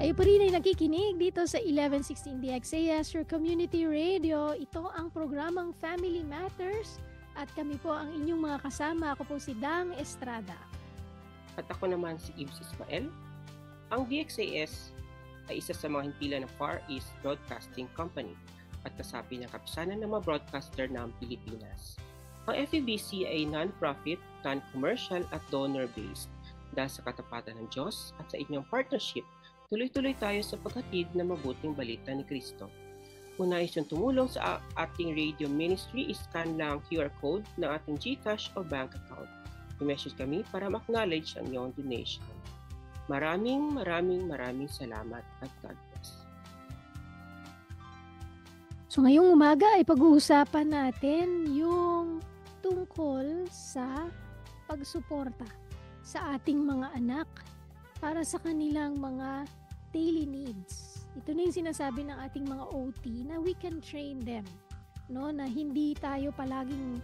Kayo pa rin ay nakikinig dito sa 1116 DXAS, your community radio. Ito ang programang Family Matters at kami po ang inyong mga kasama. Ako po si Dang Estrada. At ako naman si Ibs Ismael. Ang DXAS ay isa sa mga himpilan ng Far East Broadcasting Company at kasapi ng kapisanan ng mga broadcaster ng Pilipinas. Ang FEBC ay non-profit, non-commercial at donor-based. Dahil sa katapatan ng Diyos at sa inyong partnership, tuloy-tuloy tayo sa paghatid ng mabuting balita ni Kristo. Kung nais yung tumulong sa ating radio ministry, iscan lang QR code ng ating GCash o bank account. I-message kami para ma-acknowledge ang iyong donation. Maraming salamat at God bless. So ngayong umaga ay pag-uusapan natin yung tungkol sa pagsuporta sa ating mga anak para sa kanilang mga daily needs. Ito na yung sinasabi ng ating mga OT na we can train them, no? Na hindi tayo palaging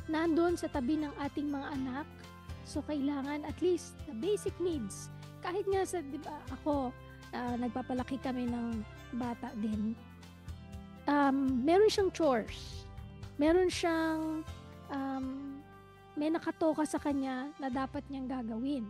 nandun sa tabi ng ating mga anak. So kailangan at least the basic needs. Kahit nga sa, di ba, ako, nagpapalaki kami ng bata din. Meron siyang chores. Meron siyang may nakatoka sa kanya na dapat niyang gagawin.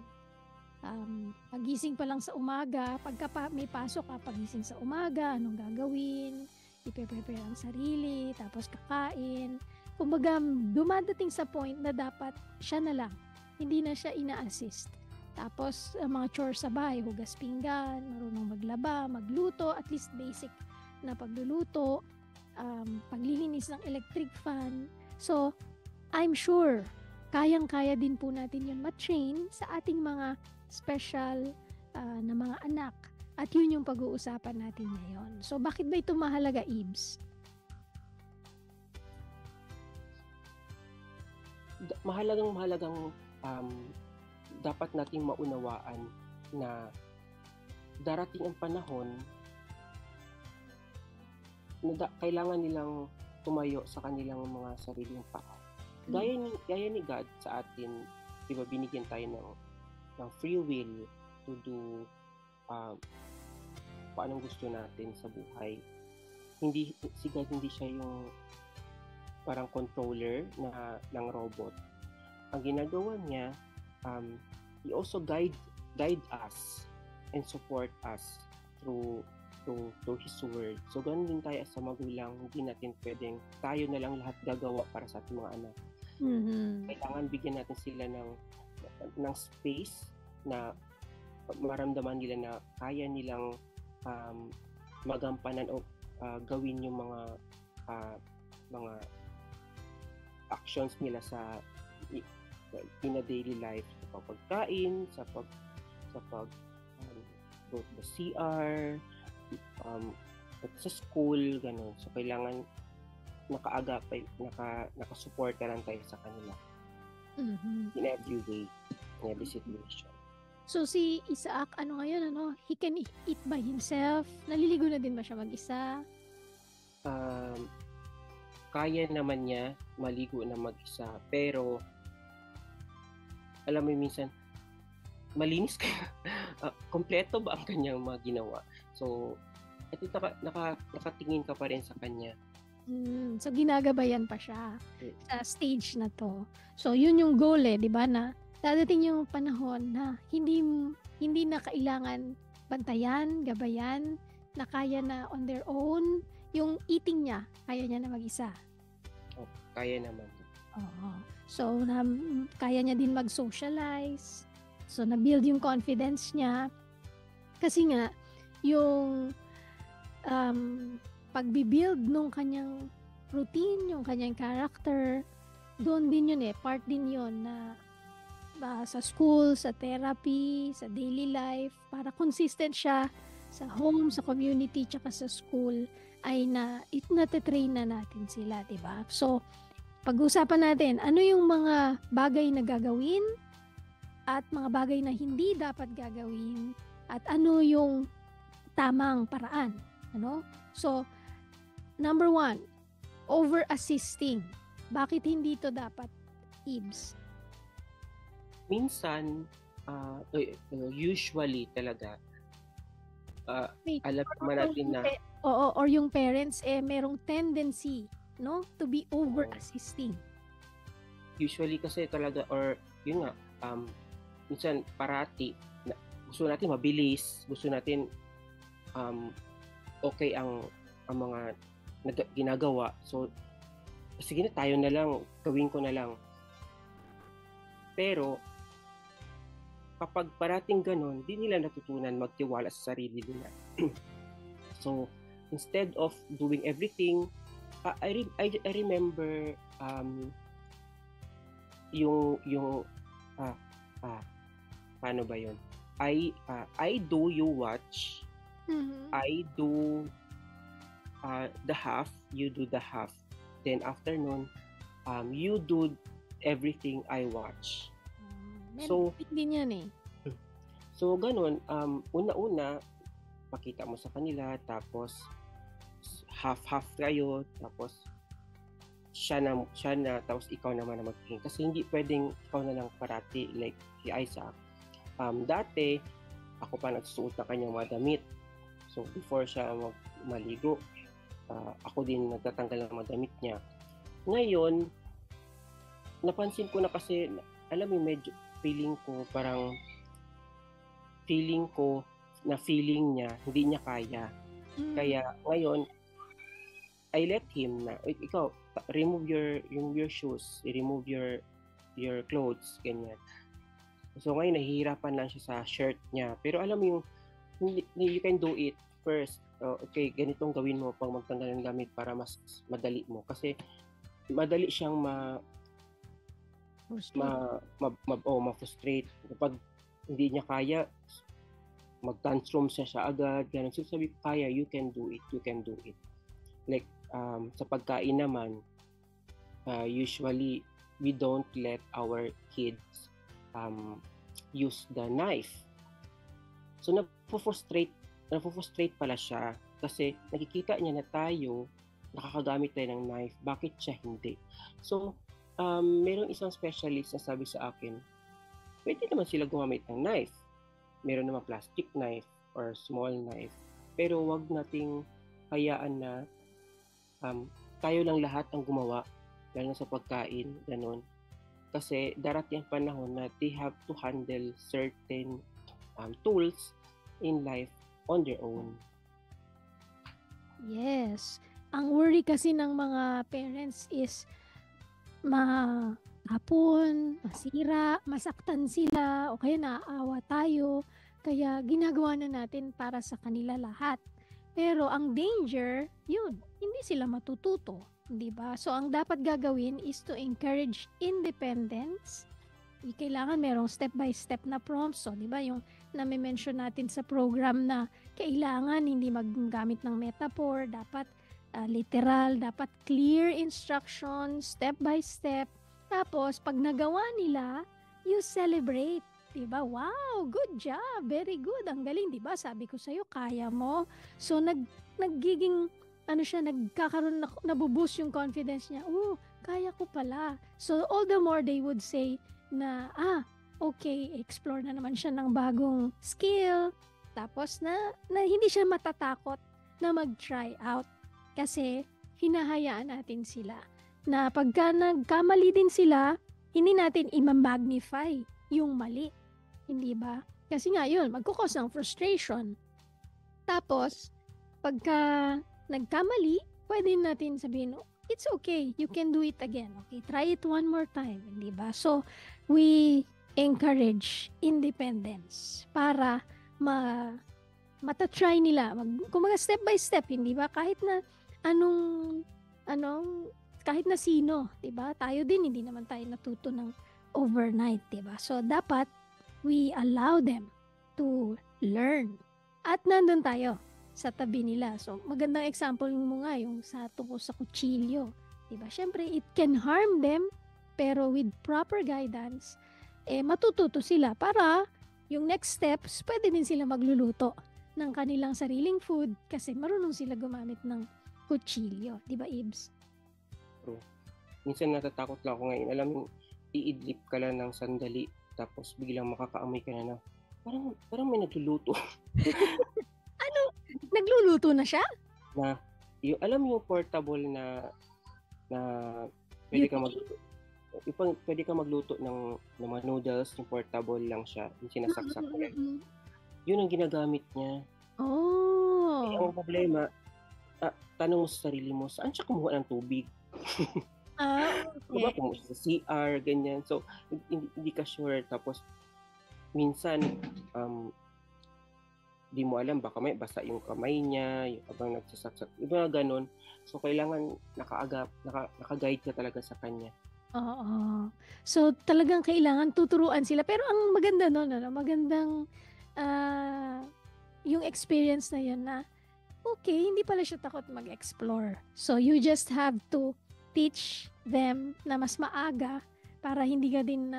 Pagising pa lang sa umaga, pagka may pasok pagising sa umaga, anong gagawin, i-prepare ang sarili, tapos kakain. Kumbaga, dumadating sa point na dapat siya na lang, hindi na siya ina-assist. Tapos, mga chores sa bahay, hugas pinggan, marunong maglaba, magluto, at least basic na pagluluto, paglilinis ng electric fan. So, I'm sure, kayang-kaya din po natin yun ma-train sa ating mga special na mga anak. At yun yung pag-uusapan natin ngayon. So, bakit ba ito mahalaga, Ibs? Mahalagang dapat nating maunawaan na darating ang panahon na kailangan nilang tumayo sa kanilang mga sariling paa. Gaya ni God sa atin, di ba, binigyan tayo ng free will to do paanong gusto natin sa buhay. Si God hindi siya yung parang controller ng robot. Ang ginagawa niya, he also guide us and support us through His Word. So, ganun din tayo sa magulang. Hindi natin pwedeng tayo na lang lahat gagawa para sa ating mga anak. Mm-hmm. Kailangan bigyan natin sila ng space na maramdaman nila na kaya nilang magampanan o gawin yung mga actions nila sa in a daily life, sa pagkain, sa both the CR, sa school, ganun. So, kailangan nakasuporta lang tayo sa kanila. Mm-hmm. In every way, in every situation. So, si Isaac, he can eat by himself? Naliligo na din ba siya mag-isa? Kaya naman niya maligo na mag-isa, pero alam mo minsan, malinis ka. Kompleto ba ang kanyang mga ginawa? So, ito nakatingin ka pa rin sa kanya. So, ginagabayan pa siya sa stage na to. So, yun yung goal di ba, na dadating yung panahon na hindi na kailangan bantayan, gabayan, na kaya na on their own. Yung eating niya, kaya niya na mag-isa. Oh, kaya naman. Oo. So, kaya niya din mag-socialize. So, na-build yung confidence niya. Kasi nga, yung pag-build nung kanyang routine, yung kanyang character, doon din yun part din yun na sa school, sa therapy, sa daily life, para consistent siya sa home, sa community, tsaka sa school, ay natitrain na natin sila, diba? So, pag-usapan natin, ano yung mga bagay na gagawin at mga bagay na hindi dapat gagawin at ano yung tamang paraan, So, number 1, over-assisting. Bakit hindi to dapat, Ibs? Minsan, usually talaga, Wait, alam naman or natin yung na or yung parents merong tendency, no, to be over assisting. usually kasi talaga, or yun nga, minsan parati gusto natin mabilis, gusto natin okay ang mga ginagawa. So sige na, tayo na lang, gawin ko na lang. Pero kapag parating ganun, di nila natutunan magtiwala sa sarili nila. So instead of doing everything, I remember yung paano ba yun? I do, you watch. I do the half, you do the half. Then after nun, you do everything, I watch. So din yan eh. So ganun, una-una pakita mo sa kanila, tapos half kayo, tapos siya na, tapos ikaw naman na magtingin. Kasi hindi pwedeng ikaw na lang parati, like si Isaac. Dati, ako pa nagsusuot ng kanyang mga damit. So before siya maligo, ako din nagtatanggal ng mga damit niya. Ngayon, napansin ko na kasi, alam mo, medyo feeling ko na feeling niya, hindi niya kaya. Kaya ngayon, I let him na, ikaw, remove your shoes, remove your clothes, ganyan. So ngayon, nahihirapan lang siya sa shirt niya. Pero alam mo yung, you can do it first. Okay, ganitong gawin mo pag magtanggal ng gamit para mas madali mo. Kasi madali siyang ma-frustrate. Kapag hindi niya kaya, mag-tantrum siya agad. Ganun. So sabi ko, kaya, you can do it. Like, sa pagkain naman, usually, we don't let our kids use the knife. So, napufrustrate pala siya kasi nakikita niya na tayo, nakakagamit tayo ng knife. Bakit siya hindi? So, merong isang specialist na sabi sa akin, pwede naman sila gumamit ng knife. Meron naman plastic knife or small knife. Pero wag nating hayaan na tayo lang lahat ang gumawa, lalo na sa pagkain, ganun. Kasi darating ang panahon na they have to handle certain tools in life on their own. Yes. Ang worry kasi ng mga parents is mahapon, masira, masaktan sila, o kaya naaawa tayo. Kaya ginagawa na natin para sa kanila lahat. Pero ang danger, yun, hindi sila matututo, di ba? So ang dapat gagawin is to encourage independence. Kailangan merong step-by-step na prompts. So, di ba, yung nami-mention natin sa program na kailangan hindi maggamit ng metaphor, dapat literal, dapat clear instructions, step-by-step. Tapos, pag nagawa nila, you celebrate. Diba? Wow, good job, very good, ang galing, diba? Sabi ko sa'yo, kaya mo. So, nagiging, nagkakaroon, nabuboost yung confidence niya. Oh, kaya ko pala. So, all the more they would say na, okay, explore na naman siya ng bagong skill. Tapos hindi siya matatakot na mag-try out. Kasi, hinahayaan natin sila na pagka nagkamali din sila, hindi natin i-magnify yung mali. Hindi ba? Kasi nga yun, magkukos ng frustration. Tapos, pagka nagkamali, pwede natin sabihin, it's okay, you can do it again. Okay, try it one more time. Hindi ba? So, we encourage independence para matatry nila. Kumaga step by step, hindi ba? Kahit na kahit na sino, di ba? Tayo din, hindi naman tayo natuto ng overnight, di ba? So, dapat we allow them to learn. At nandun tayo sa tabi nila. So, magandang example mo nga yung tungkol sa kutsilyo. Diba? Siyempre, it can harm them, pero with proper guidance, matututo sila para yung next steps, pwede din sila magluluto ng kanilang sariling food kasi marunong sila gumamit ng kutsilyo. Diba, Ibs? Bro, minsan natatakot lang ako ngayon. Alam mo, iidlip ka lang ng sandali, tapos biglang makakaamoy ka na parang may nagluluto. Ano nagluluto na siya? Na yung alam mo yung portable na pwede ka magluto. Pwede ka magluto ng mga noodles, yung portable lang siya, yung sinasaksak mo lang. Yun ang ginagamit niya. Eh, ang problema, tanong mo sa sarili mo, saan siya kumuha ng tubig? Diba, kumuha sa CR, ganyan. So, hindi ka sure. Tapos, minsan, di mo alam, baka may basa yung kamay niya, yung abang nagsasaksak, iba ganun. So, kailangan naka-guide ka talaga sa kanya. Oo. So, talagang kailangan tuturuan sila. Pero ang maganda nun, magandang yung experience na yun na, okay, hindi pala siya takot mag-explore. So, you just have to teach them na mas maaga para hindi ka din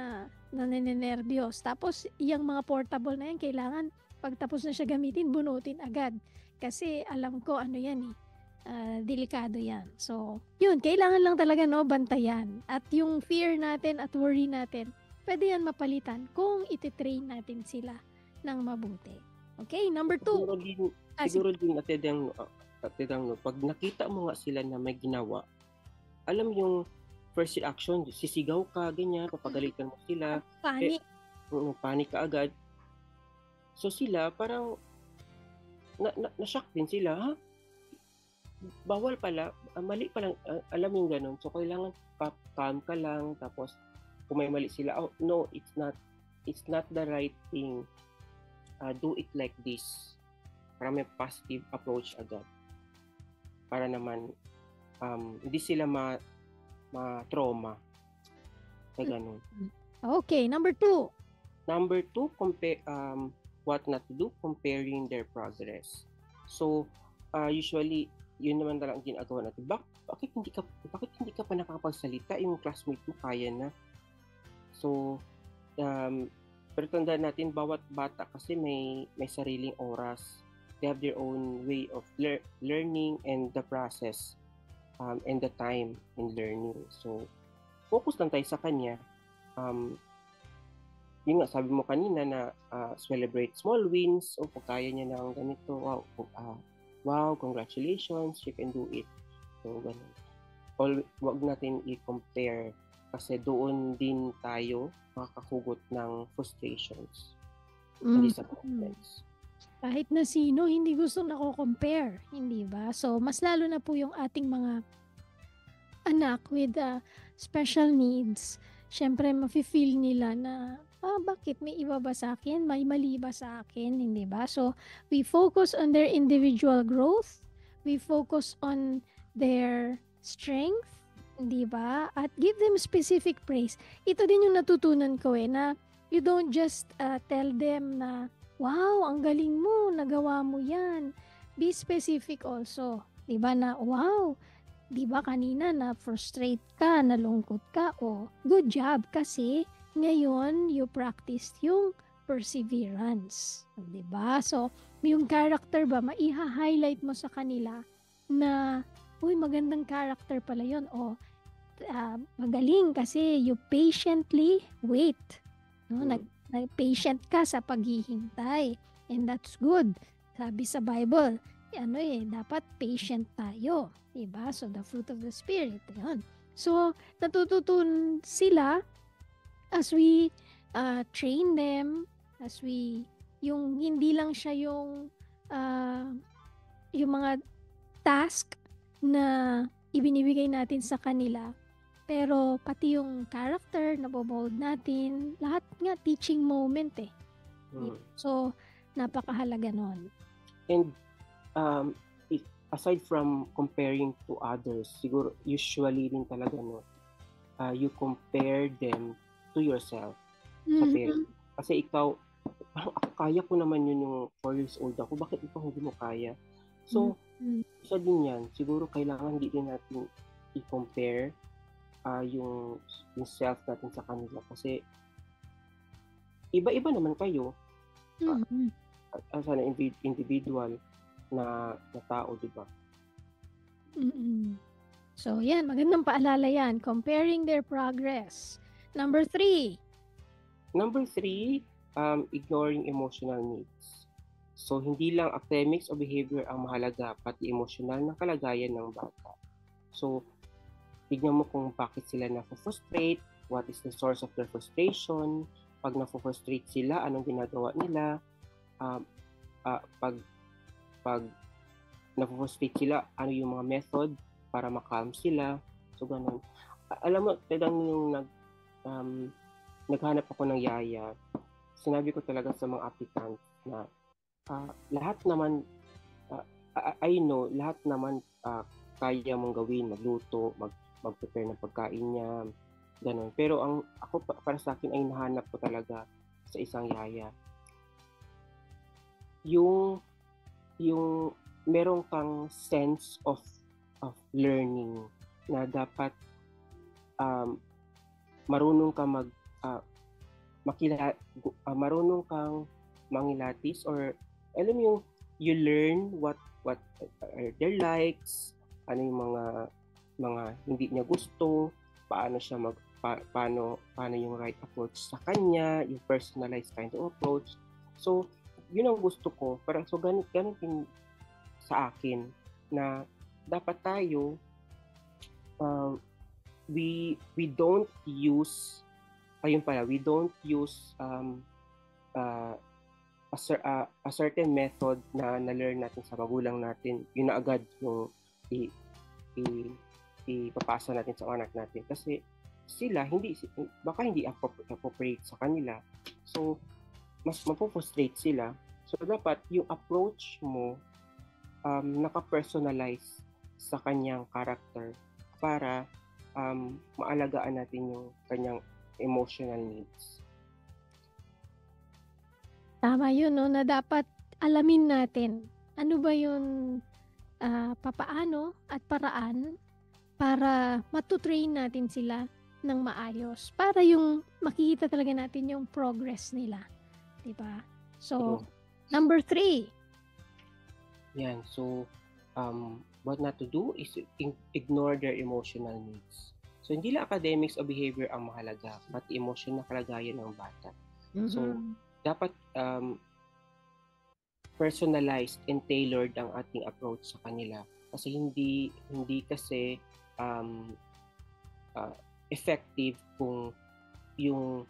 naninenervyos. Tapos, yung mga portable na yan, kailangan pagtapos na siya gamitin, bunutin agad. Kasi alam ko ano yan delikado yan. So, yun, kailangan lang talaga bantayan. At yung fear natin at worry natin, pwede yan mapalitan kung ititrain natin sila ng mabuti. Okay, number 2. Siguro din Atedang, pag nakita mo nga sila na may ginawa, alam yung first reaction, sisigaw ka, ganyan, papagalitan mo sila. Panic. Panic ka agad. So sila, parang na-shock din sila, ha? Bawal pala, mali pala, alam yung ganun. So kailangan calm ka lang, tapos kung may mali sila, no, it's not the right thing. Do it like this. Para may positive approach agad. Para naman hindi sila ma-trauma sa ganun. Okay, number 2. Number 2, what not to do, comparing their progress. So, usually, yun naman talagang ginagawa natin. Bakit hindi ka pa nakakapagsalita? Yung classmate mo kaya na. So, pero tandaan natin, bawat bata kasi may sariling oras. They have their own way of learning and the process and the time in learning. So, focus lang tayo sa kanya. Yun nga, sabi mo kanina na celebrate small wins. O, kung kaya niya ng ganito, wow, congratulations, you can do it. So, ganun. Wag natin i-compare kasi doon din tayo makakahugot ng frustrations. Hindi sa confidence. Kahit na sino, hindi gusto nako-compare, hindi ba? So, mas lalo na po yung ating mga anak with special needs. Syempre, mafe-feel nila na, bakit may iba ba sa akin? May mali ba sa akin? Hindi ba? So, we focus on their individual growth. We focus on their strength. Hindi ba? At give them specific praise. Ito din yung natutunan ko na you don't just tell them na, wow, ang galing mo, nagawa mo yan. Be specific also. Diba na, wow, diba kanina na frustrate ka, nalungkot ka, good job kasi ngayon you practiced yung perseverance. Diba? So, yung character ba, maiha-highlight mo sa kanila na, uy, magandang character pala yun. Magaling kasi you patiently wait. No? Patient ka sa paghihintay. And that's good. Sabi sa Bible, dapat patient tayo. Diba? So, the fruit of the Spirit. Yun. So, natututunan sila as we train them, as yung hindi lang siya yung mga task na ibinibigay natin sa kanila, pero pati yung character na bobold natin, lahat nga teaching moment So, napakahalaga nun. And aside from comparing to others, siguro usually din talaga you compare them to yourself. Kasi ikaw, parang ako kaya ko naman yun yung 4 years old ako, bakit ikaw hindi mo kaya? So, isa din yan, siguro kailangan hindi din natin i-compare yung self natin sa kanila kasi iba-iba naman kayo as an individual na tao, diba? So, yan, magandang paalala yan. Comparing their progress. Number 3. Number 3, ignoring emotional needs. So, hindi lang academics o behavior ang mahalaga, pati emosyonal na kalagayan ng bata. So, tignan mo kung bakit sila na-frustrate, what is the source of their frustration, pag na-frustrate sila, anong ginagawa nila, pag na-frustrate sila, ano yung mga method para makalm sila. So, ganun. Alam mo, talagang yung naghanap ako ng yaya, sinabi ko talaga sa mga applicants na lahat naman, I know, lahat naman kaya mong gawin, magluto, mag-prepare ng pagkain niya, ganun. Pero ako para sa akin ay nahanap ko talaga sa isang yaya. Yung merong kang sense of learning na dapat marunong ka marunong kang mangilatis, or alam mo yung you learn what are their likes, ano yung mga hindi niya gusto, paano siya paano yung right approach sa kanya, yung personalized kind of approach. So yun ang gusto ko, parang so ganun din sa akin na dapat tayo we don't use a certain method na na-learn natin sa magulang natin, yun na agad yung ipapasa natin sa anak natin, kasi sila baka hindi appropriate sa kanila, so mas mapo-frustrate sila. So dapat yung approach mo naka-personalize sa kanyang character para maalagaan natin yung kanyang emotional needs. Tama yun, no? Na dapat alamin natin ano ba yung papaano at paraan para matutrain natin sila ng maayos. Para yung makikita talaga natin yung progress nila. Diba? So, number 3. Yan. So, what not to do is ignore their emotional needs. So, hindi lang academics o behavior ang mahalaga, pati emotion na kalagayan ng bata. Mm-hmm. So, dapat personalized and tailored ang ating approach sa kanila. Kasi hindi kasi effective kung yung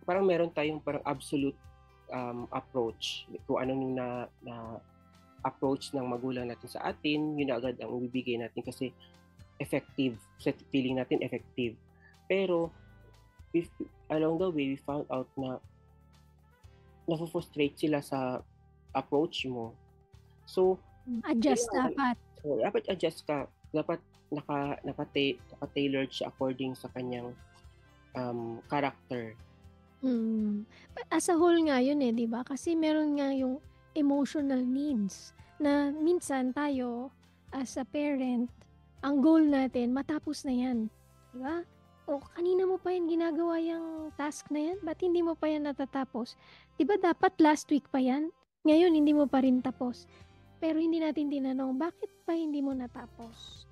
parang meron tayong parang absolute approach, kung anong na approach ng magulang natin sa atin, yun na agad ang ibibigay natin kasi effective, feeling natin effective. Pero if along the way we found out na na-frustrate sila sa approach mo, so adjust dapat. So dapat adjust ka, dapat naka-tailored siya according sa kanyang character. As a whole nga yun di ba? Kasi meron nga yung emotional needs na minsan tayo as a parent, ang goal natin matapos na yan, di ba? O kanina mo pa yan ginagawa yung task na yan, ba't hindi mo pa yan natatapos? Di ba dapat last week pa yan? Ngayon hindi mo pa rin tapos. Pero hindi natin tinanong, bakit pa hindi mo natapos?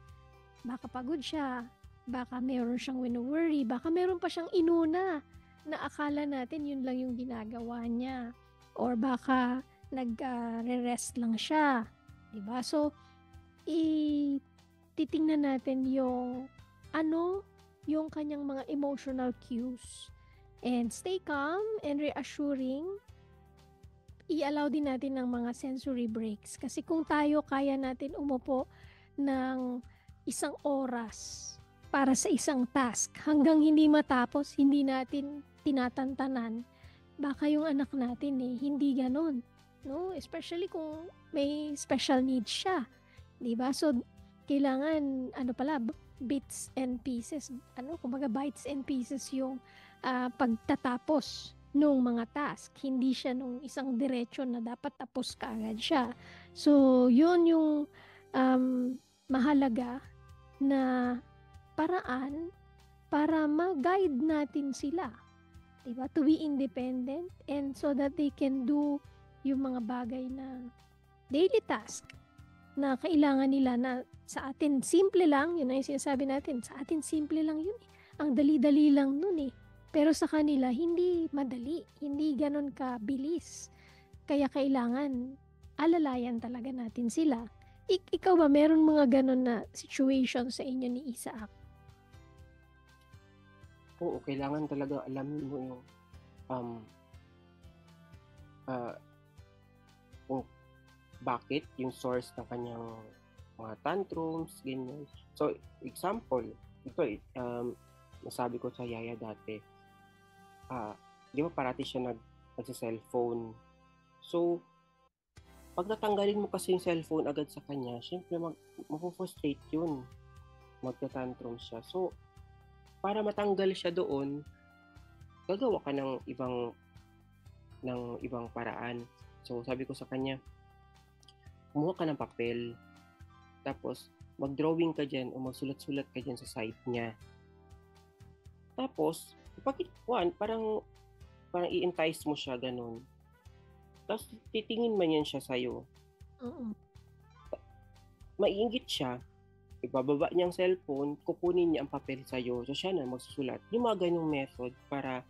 Baka pagod siya, baka meron siyang wino-worry, baka meron pa siyang inuna na akala natin yun lang yung ginagawa niya, or baka nag-rest lang siya, diba? So titingnan natin yung yung kanyang mga emotional cues, and stay calm and reassuring. I-allow din natin ng mga sensory breaks, kasi kung tayo kaya natin umupo ng 1 oras para sa isang task hanggang hindi matapos, hindi natin tinatantanan, baka yung anak natin hindi ganon, no? Especially kung may special needs siya, di ba? So kailangan bits and pieces, kumbaga bites and pieces yung pagtatapos nung mga task, hindi siya nung isang diretso na dapat tapos kaagad siya. So yun yung mahalaga na paraan para ma-guide natin sila, diba? To be independent, and so that they can do yung mga bagay na daily task na kailangan nila, na sa atin simple lang, yun na yung sinasabi natin, sa atin simple lang yun ang dali-dali lang nun pero sa kanila hindi madali, hindi ganon kabilis, Kaya kailangan alalayan talaga natin sila. Ikaw ba, meron mga ganun na situation sa inyo ni Isaac? Oo, kailangan talaga alamin mo yung kung bakit, yung source ng kanyang mga tantrums, ganyan. So, example, ito nasabi ko sa yaya dati, di ba parati siya nagsa-cellphone. So, pag natanggalin mo kasi yung cellphone agad sa kanya, syempre mag-frustrate yun. Magta-tantrum siya. So, para matanggal siya doon, gagawa ka ng ibang paraan. So, sabi ko sa kanya, kumuha ka ng papel, tapos mag-drawing ka dyan o magsulat-sulat ka dyan sa side niya. Tapos, parang i-entice mo siya, ganun. Tapos, titingin man yan siya sa'yo. Maiinggit siya, ibababa niya ang cellphone, kukunin niya ang papel sa'yo, so siya na magsusulat. Yung mga ganyung method para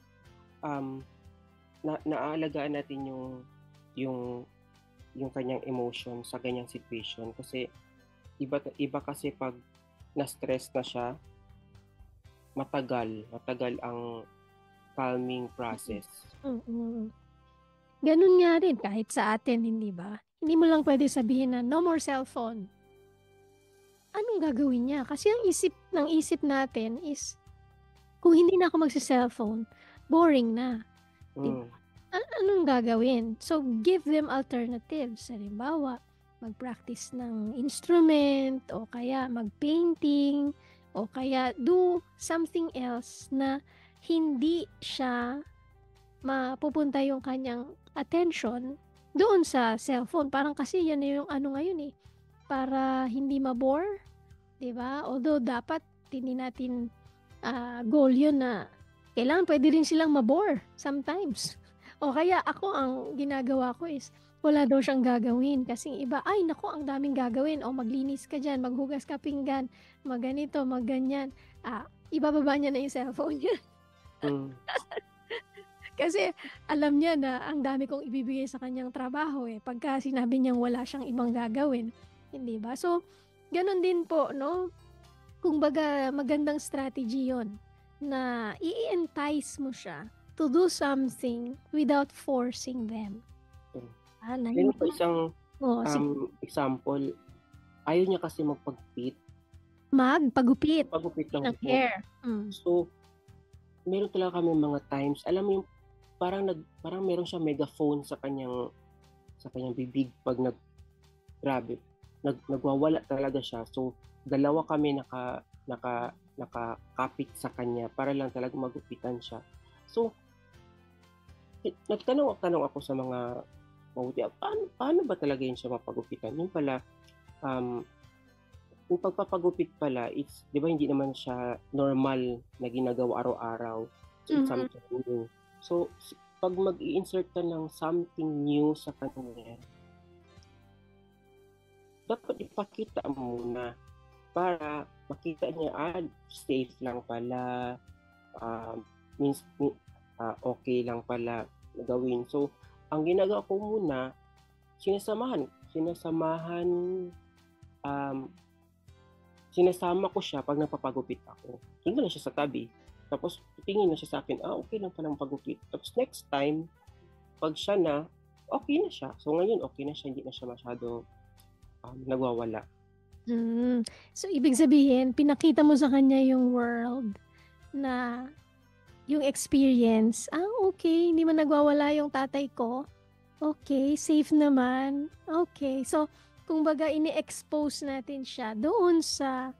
naaalagaan natin yung kanyang emotion sa ganyang situation. Kasi iba kasi pag na-stress na siya, matagal ang calming process. Ganun nga rin kahit sa atin, hindi ba? Hindi mo lang pwede sabihin na no more cellphone. Anong gagawin niya? Kasi ang isip natin is kung hindi na ako magsa-cellphone, boring na. Diba? Anong gagawin? So, give them alternatives. Halimbawa, mag-practice ng instrument, o kaya mag-painting, o kaya do something else na hindi siya mapupunta yung kanyang attention doon sa cellphone. Parang kasi yan yung ngayon para hindi ma-bore, diba? Although dapat hindi natin goal yun na kailangan pwede rin silang ma-bore sometimes. O kaya ako, ang ginagawa ko is wala daw siyang gagawin. Kasi iba, ay naku, ang daming gagawin. O maglinis ka dyan, maghugas ka pinggan, magganito, magganyan. Ibababa niya na yung cellphone niya. Kasi alam niya na ang dami kong ibibigay sa kanyang trabaho pagka sinabi niyang wala siyang ibang gagawin. Hindi ba? So, ganun din po, no? Kung baga, magandang strategy yon na i-entice mo siya to do something without forcing them. Meron pa isang example. Ayaw niya kasi magpagupit. Pagupit ng hair. So, meron talaga kami mga times, alam mo yung parang meron siya megaphone sa kanyang bibig pag nagwawala talaga siya. So, dalawa kami nakakapit sa kanya para lang talaga magupitan siya. So, nagtanong ako sa mga mabuti, paano ba talaga yun siya mapagupitan? Yung pala, yung pagpapagupit pala, it's, di ba hindi naman siya normal na ginagawa araw-araw. So, it's something new. So, pag mag-i-insert ka ng something new sa kanya, dapat ipakita mo muna para makita niya, safe lang pala, okay lang pala gawin. So, ang ginagawa ko muna, sinasama ko siya pag nagpapagupit ako. Doon na siya sa tabi. Tapos, tingin na siya sa akin, okay lang palang pagupit. Tapos, next time, pag siya na, okay na siya. So, ngayon, okay na siya. Hindi na siya masyado nagwawala. So, ibig sabihin, pinakita mo sa kanya yung world na yung experience. Okay, hindi man nagwawala yung tatay ko. Okay, safe naman. Okay, so, kung baga, ini-expose natin siya doon sa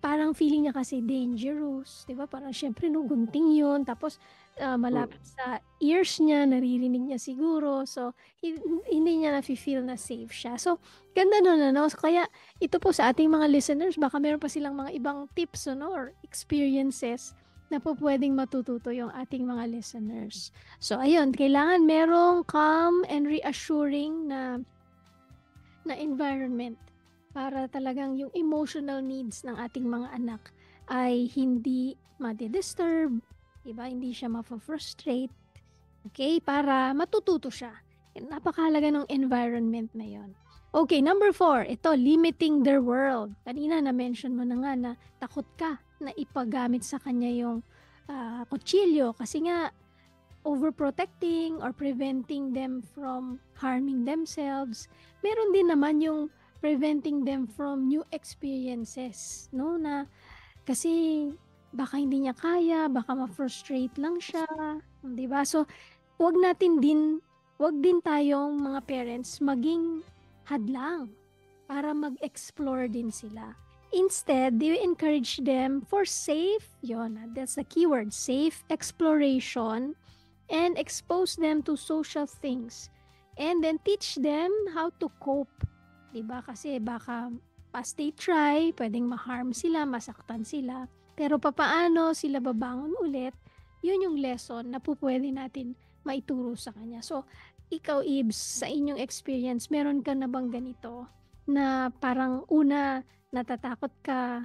parang feeling niya kasi dangerous, di ba? Parang syempre gunting yun, tapos malapit sa ears niya, naririnig niya siguro, so hindi niya na-feel na safe siya. So, ganda nun, no? So, kaya ito po sa ating mga listeners, baka meron pa silang mga ibang tips, no? Or experiences na po pwedeng matututo yung ating mga listeners. So, ayun, kailangan merong calm and reassuring na environment para talagang yung emotional needs ng ating mga anak ay hindi ma-disturb, diba? Hindi siya ma-frustrate, okay? Para matututo siya. Napakahalaga ng environment na yon. Okay, number 4, ito, limiting their world. Kanina na-mention mo na nga na takot ka na ipagamit sa kanya yung kutsilyo kasi nga overprotecting or preventing them from harming themselves. Meron din naman yung preventing them from new experiences, no? Na kasi baka hindi niya kaya, baka ma-frustrate lang siya, 'di ba? So, wag din tayong mga parents maging hadlang para mag-explore din sila. Instead, we encourage them for safe, that's the keyword, safe exploration, and expose them to social things. And then teach them how to cope. Diba? Kasi baka as they try, pwedeng ma-harm sila, masaktan sila. Pero papaano sila babangon ulit, yun yung lesson na pwede natin maituro sa kanya. So, ikaw, Ibs, sa inyong experience, meron ka na bang ganito na parang una natatakot ka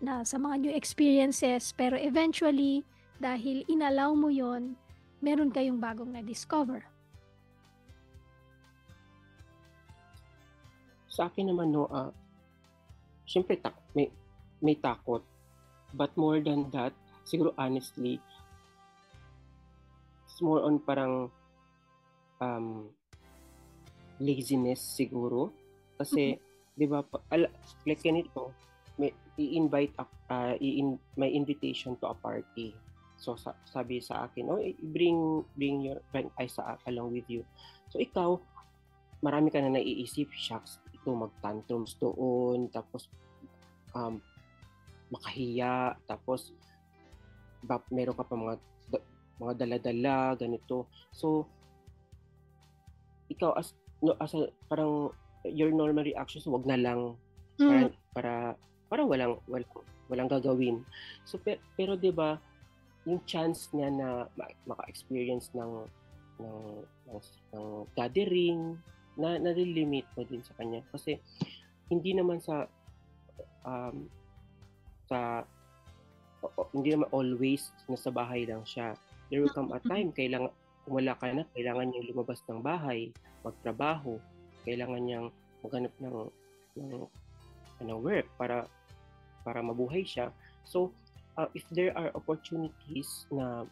na sa mga new experiences, pero eventually, dahil inallow mo yon, meron kayong bagong na-discover? Sa akin naman, no, syempre may takot. But more than that, siguro honestly, it's more on parang laziness siguro. Kasi, di ba, like ganito, may invitation to a party. So, sabi sa akin, bring Isa along with you. So, ikaw, marami ka na naiisip, shucks, ito mag-tantrums doon, tapos makahiya, tapos meron ka pa mga dala-dala, ganito. So, ikaw parang your normal reaction, so wag na lang para walang gagawin. So pero 'di ba, yung chance niya na maka-experience ng gathering na nalilimit mo din sa kanya kasi hindi naman hindi naman always nasa bahay lang siya. There will come a time kailangan kung wala ka na, kailangan niyang lumabas ng bahay, magtrabaho, kailangan niyang maghanap ng work para mabuhay siya. So, if there are opportunities na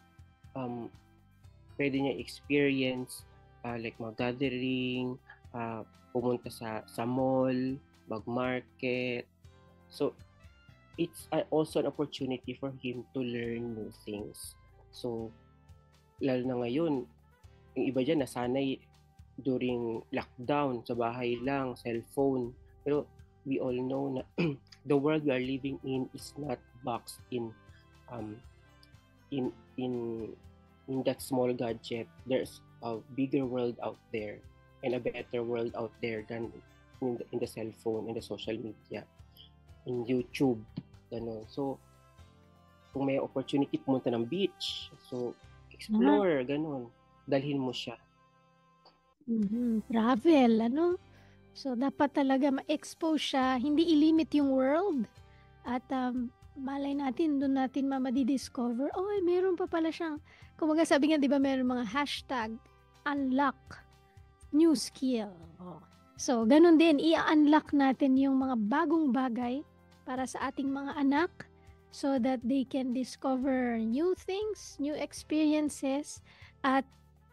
pwede niya experience, like mag-gathering, pumunta sa mall, mag-market, so it's also an opportunity for him to learn new things. So, lalo na ngayon, yung iba dyan nasanay during lockdown, sa bahay lang, cellphone. Pero we all know na the world we are living in is not boxed in that small gadget. There's a bigger world out there and a better world out there than in the cellphone, in the social media, in YouTube, gano'n. So, kung may opportunity pumunta ng beach, so explore, gano'n. Dalhin mo siya. Travel, ano? So, dapat talaga ma-expose siya, hindi ilimit yung world. At malay natin, doon natin madidiscover, meron pa pala siyang, kumbaga sabi nga, di ba, meron mga hashtag, unlock new skill. So, ganun din, i-unlock natin yung mga bagong bagay para sa ating mga anak so that they can discover new things, new experiences, at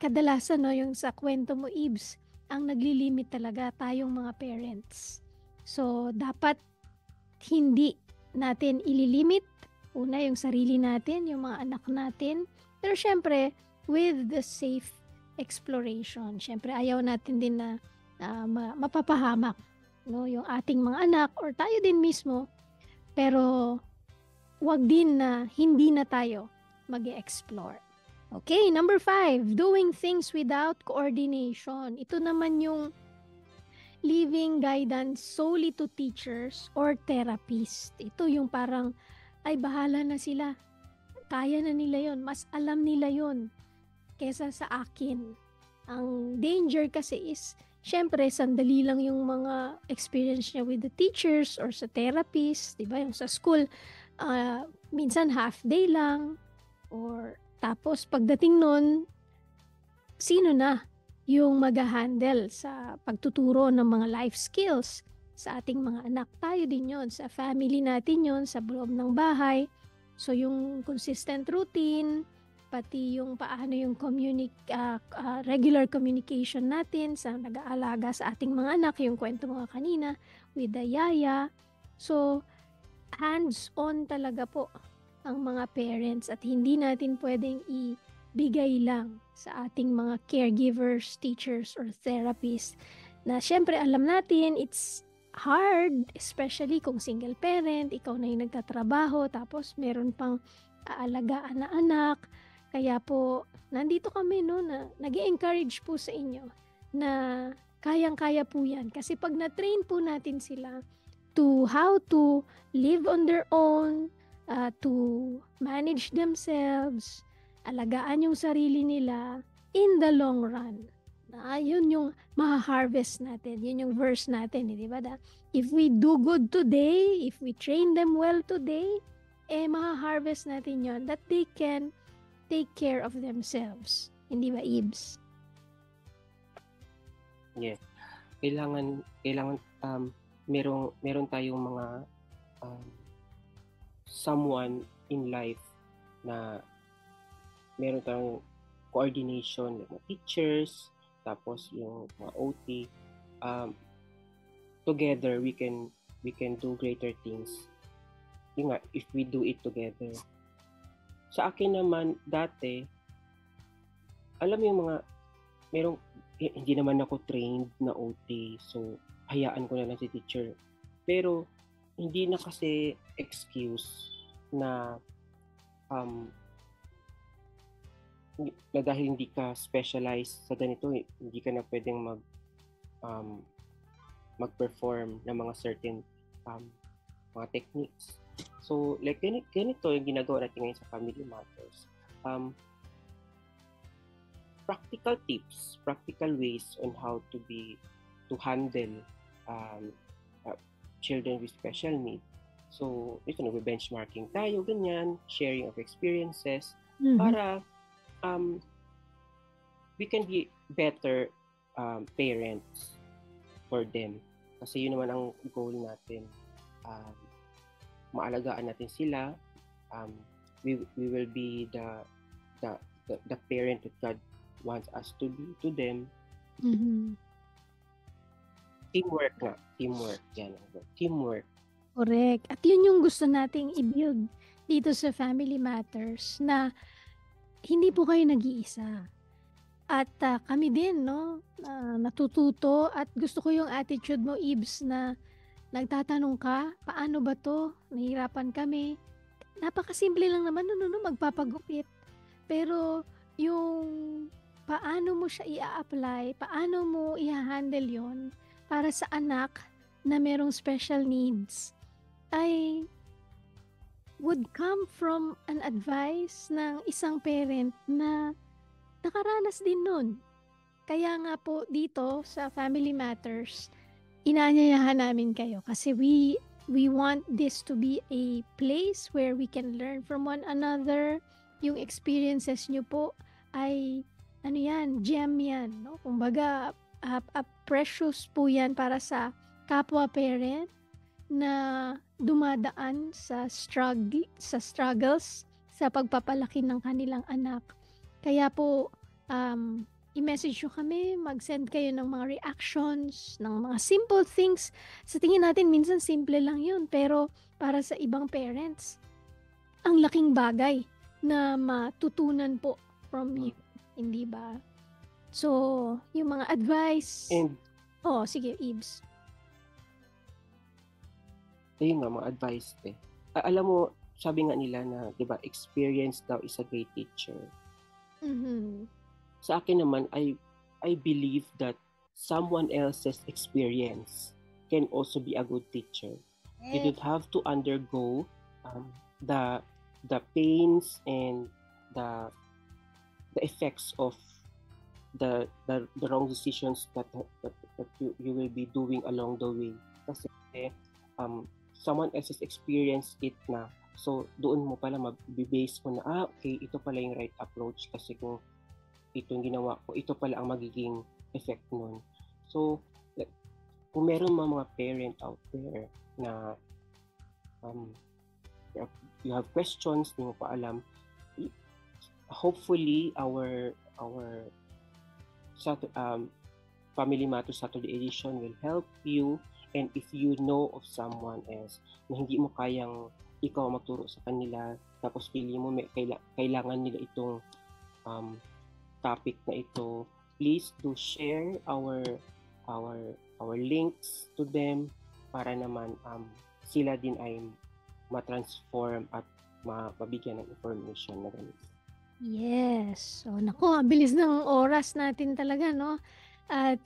kadalasan, yung sa kwento mo, Ibs, ang naglilimit talaga tayong mga parents. So, dapat hindi natin ililimit, una yung sarili natin, yung mga anak natin, pero syempre, with the safe exploration. Syempre, ayaw natin din na mapapahamak, no, yung ating mga anak or tayo din mismo, pero wag din na hindi na tayo mag-explore. Okay, number 5, doing things without coordination. Ito naman yung leaving guidance solely to teachers or therapists. Ito yung parang, ay bahala na sila. Kaya na nila yon, mas alam nila yon kesa sa akin. Ang danger kasi is, syempre, sandali lang yung mga experience niya with the teachers or sa therapists, di ba? Yung sa school, minsan half day lang, or tapos pagdating nun, sino na yung mag-handle sa pagtuturo ng mga life skills sa ating mga anak. Tayo din yon, sa family natin yon, sa loob ng bahay. So yung consistent routine, pati yung paano yung regular communication natin sa nag-aalaga sa ating mga anak, yung kwento mga kanina with the yaya. So hands-on talaga po ang mga parents at hindi natin pwedeng ibigay lang sa ating mga caregivers, teachers, or therapists na syempre alam natin it's hard, especially kung single parent, ikaw na yung nagtatrabaho, tapos meron pang aalagaan na anak. Kaya po, nandito kami no, na nag-encourage po sa inyo na kayang-kaya po yan. Kasi pag na-train po natin sila to how to live on their own, to manage themselves, alagaan yung sarili nila in the long run. Yun yung maha-harvest natin. Yun yung verse natin, di ba? If we do good today, if we train them well today, maha-harvest natin yun that they can take care of themselves. Hindi ba, Ibs? Yes. Kailangan meron tayong mga someone in life na meron tayong coordination ng mga teachers, tapos yung mga OT. Together we can do greater things. Yung nga, if we do it together. Sa akin naman dati, alam mo yung mga hindi naman ako trained na OT, so hayaan ko na lang si teacher. Pero hindi na kasi excuse na na dahil hindi ka specialized sa ganito, hindi ka na pwedeng mag-perform ng mga certain mga techniques. So like ganito yung ginagawa natin ngayon sa Family Matters. Practical tips, practical ways on how to handle children with special needs. So, ito benchmarking tayo, ganyan, sharing of experiences, para we can be better parents for them. Kasi yun naman ang goal natin. Maalagaan natin sila. We will be the parent that God wants us to be to them. Mm-hmm. Teamwork nga. Teamwork. Correct. At yun yung gusto nating i-build dito sa Family Matters, na hindi po kayo nag-iisa. At kami din, no, natututo, at gusto ko yung attitude mo, Ibs, na nagtatanong ka, paano ba to? Nahirapan kami. Napakasimple lang naman, magpapagupit. Pero yung paano mo siya i-apply, paano mo i-handle yon para sa anak na merong special needs, ay would come from an advice ng isang parent na nakaranas din nun. Kaya nga po dito sa Family Matters, inaanyayahan namin kayo kasi we want this to be a place where we can learn from one another. Yung experiences nyo po ay gem yan, no? Kumbaga, precious po yan para sa kapwa parent na dumadaan sa struggles sa pagpapalaki ng kanilang anak. Kaya po, i-message nyo kami, mag-send kayo ng mga reactions, ng mga simple things. Sa tingin natin, minsan simple lang yun, pero para sa ibang parents, ang laking bagay na matutunan po from you. Hindi ba? So, yung mga advice... sige, Ibs. Ayun nga, mga advice alam mo, sabi nga nila na, di ba, experience daw is a great teacher. Mm-hmm. Sa akin naman, I believe that someone else's experience can also be a good teacher. You don't have to undergo the pains and the effects of the wrong decisions that you will be doing along the way. Kasi someone else's experience it na. So, doon mo pala mag-base mo na, okay, ito pala yung right approach. Kasi kung itong ginawa ko, ito pala ang magiging effect nun. So, kung meron mga parent out there na you have questions, hindi mo pa alam, hopefully our Family Matters Saturday edition will help you. And if you know of someone else na hindi mo kayang ikaw magturo sa kanila, tapos feeling mo kailangan nila itong topic na ito, please do share our links to them para naman sila din ay ma-transform at mabigyan ng information na ganito. Yes. So, naku, ang bilis ng oras natin talaga, no? At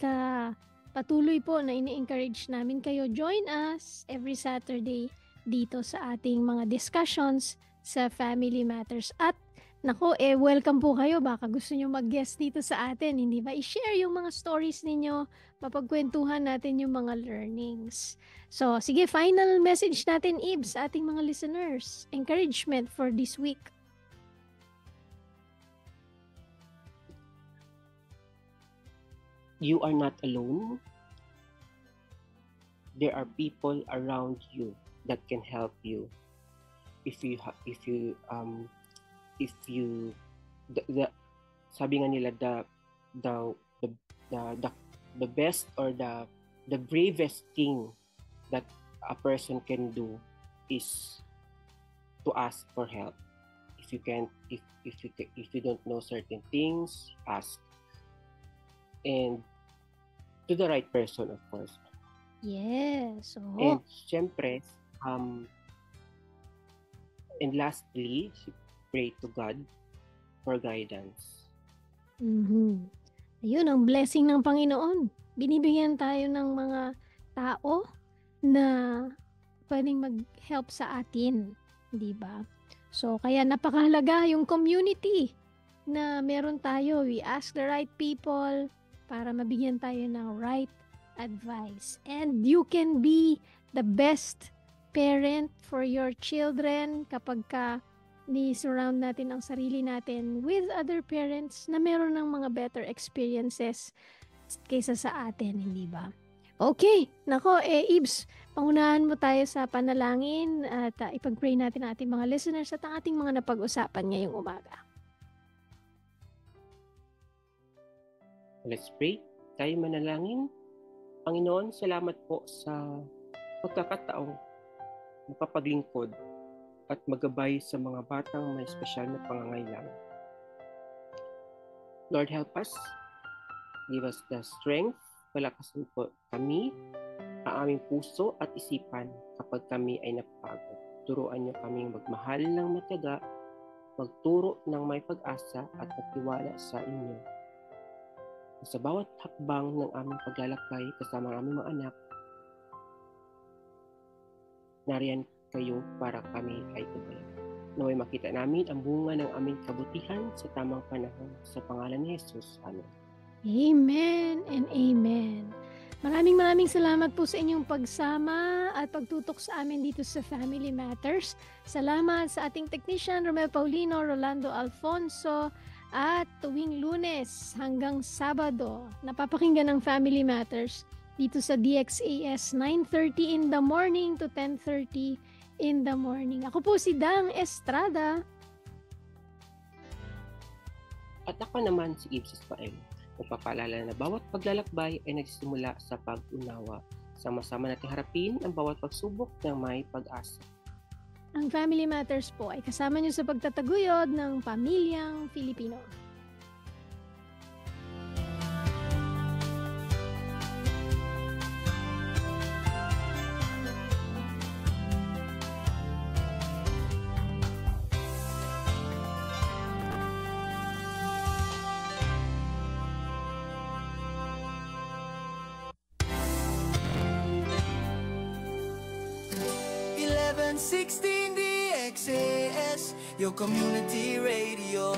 patuloy po na ini-encourage namin kayo, join us every Saturday dito sa ating mga discussions sa Family Matters. At naku, welcome po kayo. Baka gusto nyo mag-guest dito sa atin, hindi ba? I-share yung mga stories ninyo, mapagkwentuhan natin yung mga learnings. So, sige, final message natin, Ibs, sa ating mga listeners. Encouragement for this week. You are not alone. There are people around you that can help you. Sabi nga nila the best or the bravest thing that a person can do is to ask for help. If you don't know certain things, ask. And to the right person, of course. Yes. And syempre, and lastly, pray to God for guidance. Ayun, ang blessing ng Panginoon. Binibigyan tayo ng mga tao na pwedeng mag-help sa atin, di ba? So, kaya napakahalaga yung community na meron tayo. We ask the right people para mabigyan tayo ng right advice. And you can be the best parent for your children kapag ni-surround natin ang sarili natin with other parents na meron ng mga better experiences kaysa sa atin, hindi ba? Okay, nako, Ibs, pangunahan mo tayo sa panalangin at ipag-pray natin ang ating mga listeners at ang ating mga napag-usapan ngayong umaga. Let's pray. Tayo manalangin. Panginoon, salamat po sa pagkakataong makapaglingkod at magabay sa mga batang may espesyal na pangangailangan. Lord, help us. Give us the strength. Palakasin po kami, ang aming puso at isipan kapag kami ay napagod. Turuan niyo kaming magmahal ng matiyaga, magturo ng may pag-asa at magtiwala sa inyo. Sa bawat hakbang ng aming paglalakbay kasama ang aming mga anak, nariyan kayo para kami ay gabay. Naway makita namin ang bunga ng aming kabutihan sa tamang panahon. Sa pangalan ni Jesus. Amen. Amen and amen. Maraming salamat po sa inyong pagsama at pagtutok sa amin dito sa Family Matters. Salamat sa ating technician, Romel Paulino, Rolando Alfonso. At tuwing Lunes hanggang Sabado, napapakinggan ang Family Matters dito sa DXAS 9:30 in the morning to 10:30 in the morning. Ako po si Dang Estrada. At ako naman si Ibs Ismael. Nagpapaalala na bawat paglalakbay ay nagsisimula sa pag-unawa. Sama-sama nating harapin ang bawat pagsubok ng may pag-asa. Ang Family Matters po ay kasama niyo sa pagtataguyod ng pamilyang Filipino. DXAS, your community radio.